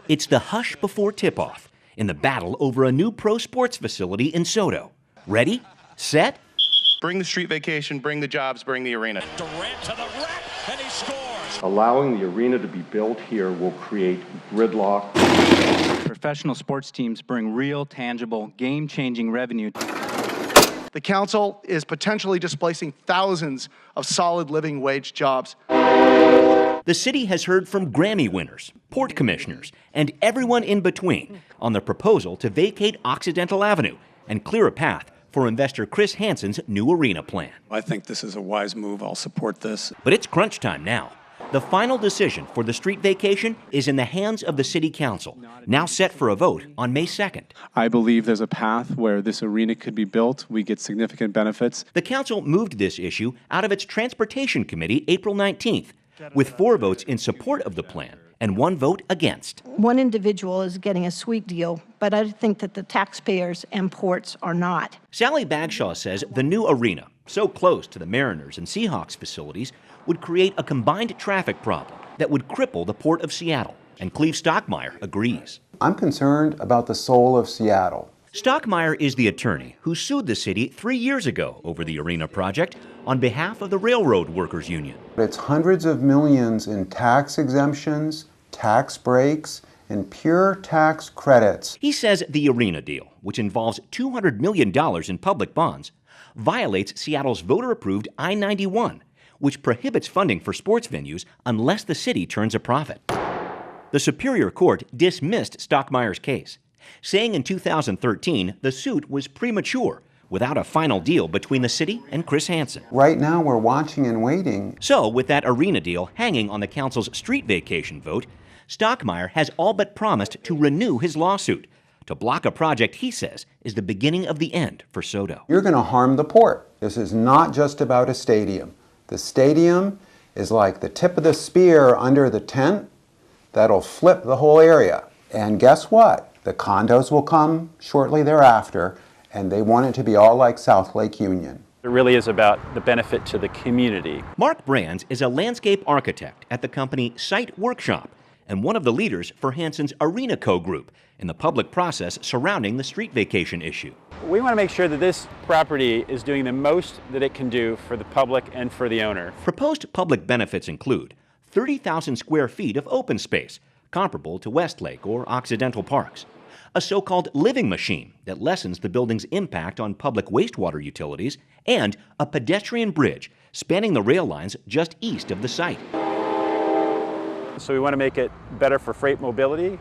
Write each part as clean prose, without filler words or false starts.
It's the hush before tip-off in the battle over a new pro sports facility in SoDo. Ready, set, bring the street vacation, bring the jobs, bring the arena. Durant to the rack, and he scores. Allowing the arena to be built here will create gridlock. Professional sports teams bring real, tangible, game-changing revenue. The council is potentially displacing thousands of solid living wage jobs. The city has heard from Grammy winners, port commissioners, and everyone in between on the proposal to vacate Occidental Avenue and clear a path for investor Chris Hansen's new arena plan. I think this is a wise move. I'll support this. But it's crunch time now. The final decision for the street vacation is in the hands of the city council, now set for a vote on May 2nd. I believe there's a path where this arena could be built. We get significant benefits. The council moved this issue out of its transportation committee April 19th, with 4 votes in support of the plan and 1 vote against. One individual is getting a sweet deal, but I think that the taxpayers and ports are not. Sally Bagshaw says the new arena, so close to the Mariners and Seahawks facilities, would create a combined traffic problem that would cripple the Port of Seattle. And Cleve Stockmeyer agrees. I'm concerned about the soul of Seattle. Stockmeyer is the attorney who sued the city 3 years ago over the arena project on behalf of the Railroad Workers Union. It's hundreds of millions in tax exemptions, tax breaks, and pure tax credits. He says the arena deal, which involves $200 million in public bonds, violates Seattle's voter-approved I-91, which prohibits funding for sports venues unless the city turns a profit. The Superior Court dismissed Stockmeyer's case, saying in 2013 the suit was premature without a final deal between the city and Chris Hansen. Right now we're watching and waiting. So, with that arena deal hanging on the council's street vacation vote, Stockmeyer has all but promised to renew his lawsuit to block a project he says is the beginning of the end for SoDo. You're going to harm the port. This is not just about a stadium. The stadium is like the tip of the spear under the tent that'll flip the whole area. And guess what? The condos will come shortly thereafter, and they want it to be all like South Lake Union. It really is about the benefit to the community. Mark Brands is a landscape architect at the company Site Workshop and one of the leaders for Hansen's ArenaCo group in the public process surrounding the street vacation issue. We want to make sure that this property is doing the most that it can do for the public and for the owner. Proposed public benefits include 30,000 square feet of open space, comparable to Westlake or Occidental Parks, a so-called living machine that lessens the building's impact on public wastewater utilities, and a pedestrian bridge spanning the rail lines just east of the site. So we want to make it better for freight mobility,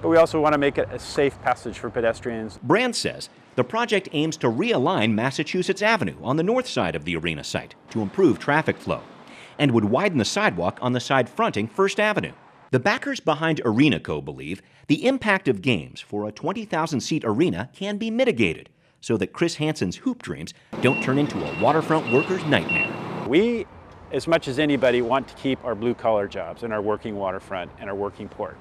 but we also want to make it a safe passage for pedestrians. Brand says the project aims to realign Massachusetts Avenue on the north side of the arena site to improve traffic flow, and would widen the sidewalk on the side fronting First Avenue. The backers behind ArenaCo believe the impact of games for a 20,000-seat arena can be mitigated so that Chris Hansen's hoop dreams don't turn into a waterfront worker's nightmare. We, as much as anybody, want to keep our blue-collar jobs and our working waterfront and our working port.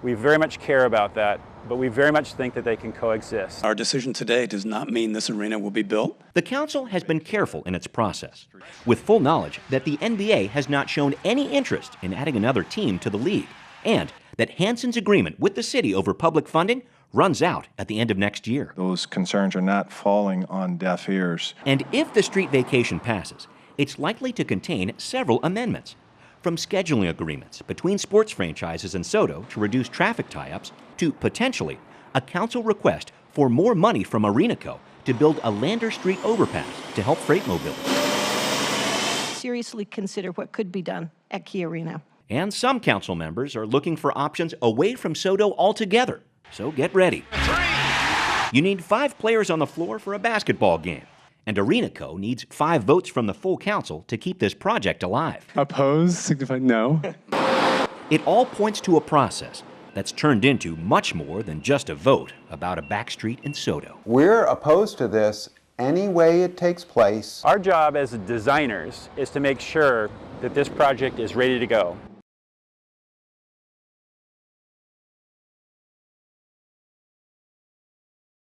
We very much care about that, but we very much think that they can coexist. Our decision today does not mean this arena will be built. The council has been careful in its process, with full knowledge that the NBA has not shown any interest in adding another team to the league, and that Hansen's agreement with the city over public funding runs out at the end of next year. Those concerns are not falling on deaf ears. And if the street vacation passes, it's likely to contain several amendments, from scheduling agreements between sports franchises and SoDo to reduce traffic tie-ups, to potentially a council request for more money from ArenaCo to build a Lander Street overpass to help freight mobility. Seriously consider what could be done at Key Arena. And some council members are looking for options away from SoDo altogether, so get ready. You need 5 players on the floor for a basketball game, and ArenaCo needs 5 votes from the full council to keep this project alive. Oppose signifies no. It all points to a process that's turned into much more than just a vote about a backstreet in SoDo. We're opposed to this any way it takes place. Our job as designers is to make sure that this project is ready to go.